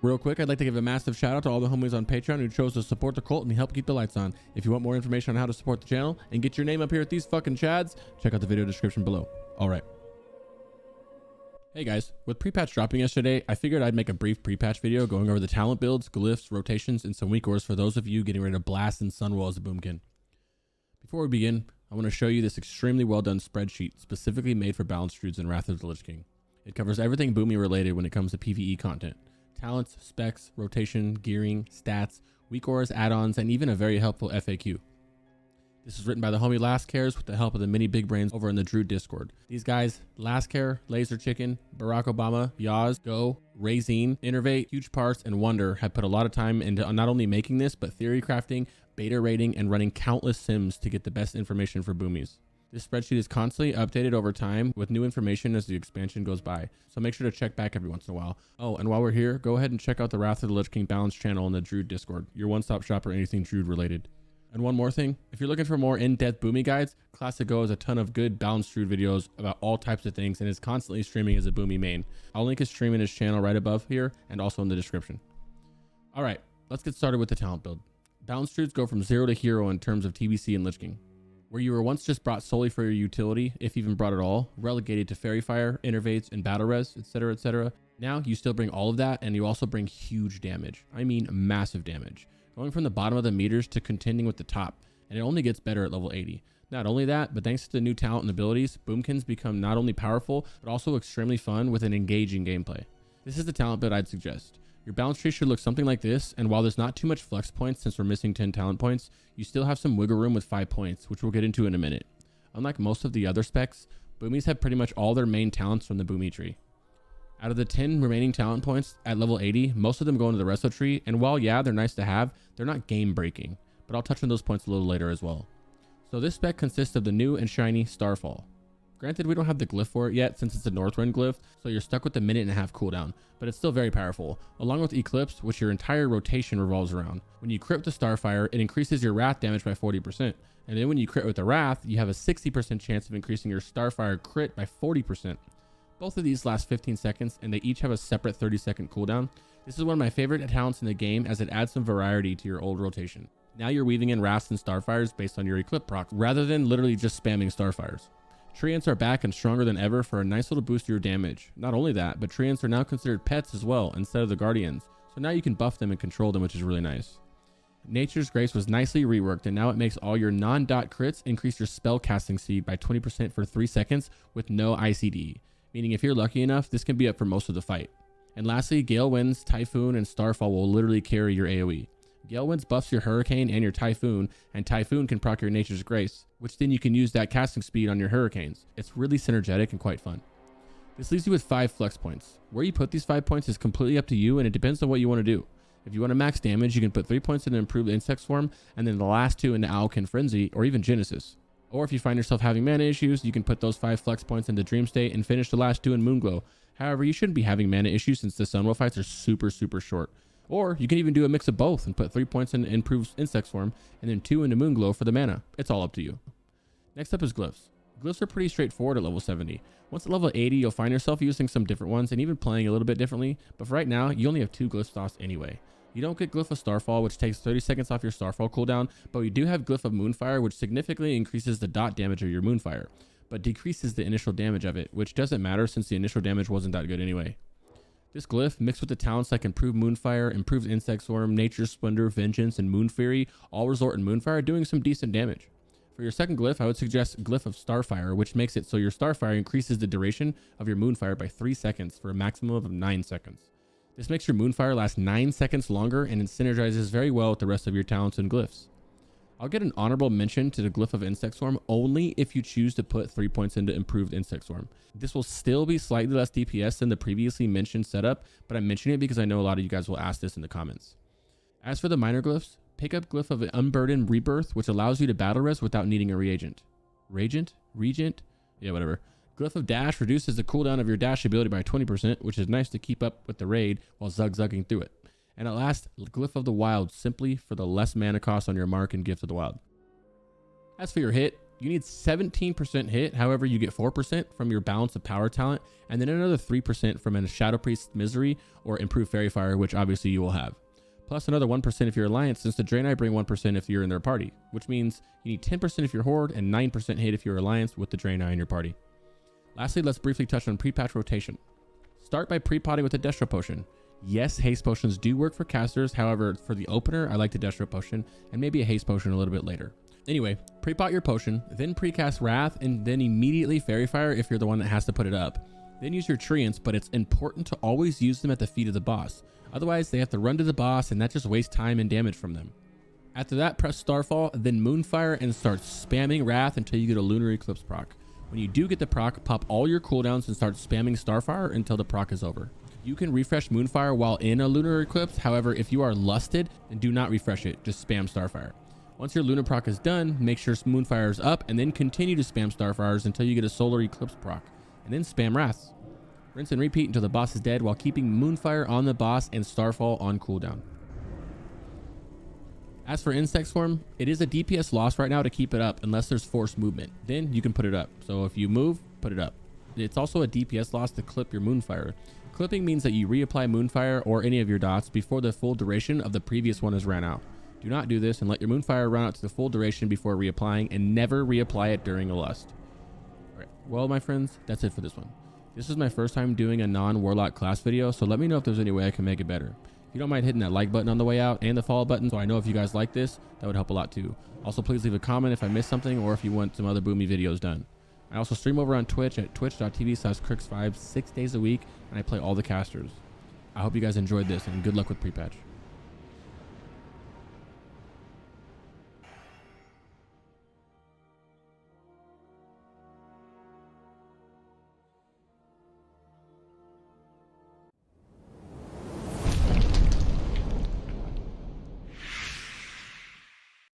Real quick, I'd like to give a massive shout out to all the homies on Patreon who chose to support the cult and help keep the lights on. If you want more information on how to support the channel and get your name up here at these fucking chads, check out the video description below. All right. Hey guys, with pre-patch dropping yesterday, I figured I'd make a brief pre-patch video going over the talent builds, glyphs, rotations, and some weak ores for those of you getting ready to blast in Sunwell as a Boomkin. Before we begin, I want to show you this extremely well done spreadsheet specifically made for balanced Druids and Wrath of the Lich King. It covers everything Boomy related when it comes to PvE content. Talents, specs, rotation, gearing, stats, weak ores, add-ons, and even a very helpful FAQ. This is written by the homie Lastcares with the help of the many big brains over in the Druid Discord. These guys, Lastcare, Laser Chicken, Barack Obama, Yaz, Go, Razine, Innervate, Huge Parts, and Wonder have put a lot of time into not only making this, but theory crafting, beta rating, and running countless sims to get the best information for Boomies. This spreadsheet is constantly updated over time with new information as the expansion goes by, so make sure to check back every once in a while. Oh, and while we're here, go ahead and check out the Wrath of the Lich King Balance channel in the Druid Discord, your one-stop shop for anything Druid related. And one more thing, if you're looking for more in-depth Boomy guides, Classic Go has a ton of good balanced Druid videos about all types of things and is constantly streaming as a Boomy main. I'll link his stream in his channel right above here and also in the description. All right, let's get started with the talent build. Balanced Druids go from 0 to hero in terms of TBC and Lich King. Where you were once just brought solely for your utility, if even brought at all, relegated to Fairy Fire, Innervates, and Battle Res, etc, etc. Now you still bring all of that, and you also bring huge damage. I mean massive damage. Going from the bottom of the meters to contending with the top, and it only gets better at level 80. Not only that, but thanks to the new talent and abilities, Boomkins become not only powerful, but also extremely fun with an engaging gameplay. This is the talent build I'd suggest. Your balance tree should look something like this, and while there's not too much flex points since we're missing 10 talent points, you still have some wiggle room with 5 points, which we'll get into in a minute. Unlike most of the other specs, Boomies have pretty much all their main talents from the Boomy tree. Out of the 10 remaining talent points at level 80, most of them go into the resto tree, and while yeah, they're nice to have, they're not game breaking, but I'll touch on those points a little later as well. So this spec consists of the new and shiny Starfall. Granted, we don't have the glyph for it yet since it's a Northwind glyph, so you're stuck with the 1.5-minute cooldown, but it's still very powerful, along with Eclipse, which your entire rotation revolves around. When you crit with the Starfire, it increases your Wrath damage by 40%, and then when you crit with the Wrath, you have a 60% chance of increasing your Starfire crit by 40%. Both of these last 15 seconds, and they each have a separate 30-second cooldown. This is one of my favorite talents in the game as it adds some variety to your old rotation. Now you're weaving in Wraths and Starfires based on your Eclipse proc, rather than literally just spamming Starfires. Treants are back and stronger than ever for a nice little boost to your damage. Not only that, but Treants are now considered pets as well instead of the Guardians, so now you can buff them and control them, which is really nice. Nature's Grace was nicely reworked, and now it makes all your non-dot crits increase your spell casting speed by 20% for 3 seconds with no ICD, meaning if you're lucky enough, this can be up for most of the fight. And lastly, Gale Winds, Typhoon, and Starfall will literally carry your AoE. Gale Winds buffs your Hurricane and your Typhoon, and Typhoon can proc your Nature's Grace, which then you can use that casting speed on your Hurricanes. It's really synergetic and quite fun. This leaves you with 5 flex points. Where you put these 5 points is completely up to you, and it depends on what you want to do. If you want to max damage, you can put 3 points into Improved Insect Swarm, and then the last 2 into Owlkin Frenzy, or even Genesis. Or if you find yourself having mana issues, you can put those 5 flex points into Dream State and finish the last 2 in Moonglow. However, you shouldn't be having mana issues since the Sunwell fights are super short. Or you can even do a mix of both and put 3 points in Improved Insect Swarm and then 2 into Moonglow for the mana. It's all up to you. Next up is Glyphs. Glyphs are pretty straightforward at level 70. Once at level 80, you'll find yourself using some different ones and even playing a little bit differently, but for right now, you only have 2 Glyph slots anyway. You don't get Glyph of Starfall, which takes 30 seconds off your Starfall cooldown, but you do have Glyph of Moonfire, which significantly increases the dot damage of your Moonfire, but decreases the initial damage of it, which doesn't matter since the initial damage wasn't that good anyway. This glyph, mixed with the talents like Improved Moonfire, Improved Insect Swarm, Nature's Splendor, Vengeance, and Moon Fury, all resort in Moonfire, doing some decent damage. For your second glyph, I would suggest Glyph of Starfire, which makes it so your Starfire increases the duration of your Moonfire by 3 seconds for a maximum of 9 seconds. This makes your Moonfire last 9 seconds longer, and it synergizes very well with the rest of your talents and glyphs. I'll get an honorable mention to the Glyph of Insect Swarm only if you choose to put 3 points into Improved Insect Swarm. This will still be slightly less DPS than the previously mentioned setup, but I'm mentioning it because I know a lot of you guys will ask this in the comments. As for the minor glyphs, pick up Glyph of Unburdened Rebirth, which allows you to battle res without needing a reagent. Regent? Yeah, whatever. Glyph of Dash reduces the cooldown of your dash ability by 20%, which is nice to keep up with the raid while zug-zugging through it. And at last, Glyph of the Wild, simply for the less mana cost on your mark and Gift of the Wild. As for your hit, You need 17% hit. However, you get 4% from your balance of power talent, and then another 3% from a Shadow Priest Misery or improved Fairy Fire, which obviously you will have. Plus another 1% if you're Alliance, since the Draenei bring 1% if you're in their party, which means you need 10% if you're Horde and 9% hit if you're Alliance with the Draenei in your party. Lastly, let's briefly touch on pre-patch rotation. Start by pre-potting with a Destro Potion. Yes, haste potions do work for casters. However, for the opener, I like the Destro Potion and maybe a haste potion a little bit later. Anyway, pre-pot your potion, then pre-cast Wrath, and then immediately Fairy Fire if you're the one that has to put it up. Then use your treants, but it's important to always use them at the feet of the boss. Otherwise, they have to run to the boss, and that just wastes time and damage from them. After that, press Starfall, then Moonfire, and start spamming Wrath until you get a Lunar Eclipse proc. When you do get the proc, pop all your cooldowns and start spamming Starfire until the proc is over. You can refresh Moonfire while in a Lunar Eclipse. However, if you are lusted, then do not refresh it. Just spam Starfire. Once your Lunar proc is done, make sure Moonfire is up and then continue to spam Starfires until you get a Solar Eclipse proc, and then spam Wraths. Rinse and repeat until the boss is dead while keeping Moonfire on the boss and Starfall on cooldown. As for Insect Swarm, it is a DPS loss right now to keep it up unless there's forced movement. Then you can put it up. So if you move, put it up. It's also a DPS loss to clip your Moonfire. Clipping means that you reapply Moonfire or any of your dots before the full duration of the previous one has ran out. Do not do this and let your Moonfire run out to the full duration before reapplying, and never reapply it during a lust. Alright, well my friends, that's it for this one. This is my first time doing a non-Warlock class video, so let me know if there's any way I can make it better. If you don't mind hitting that like button on the way out and the follow button so I know if you guys like this, that would help a lot too. Also, please leave a comment if I missed something or if you want some other Boomy videos done. I also stream over on Twitch at twitch.tv/Crix5 6 days a week, and I play all the casters. I hope you guys enjoyed this, and good luck with pre-patch.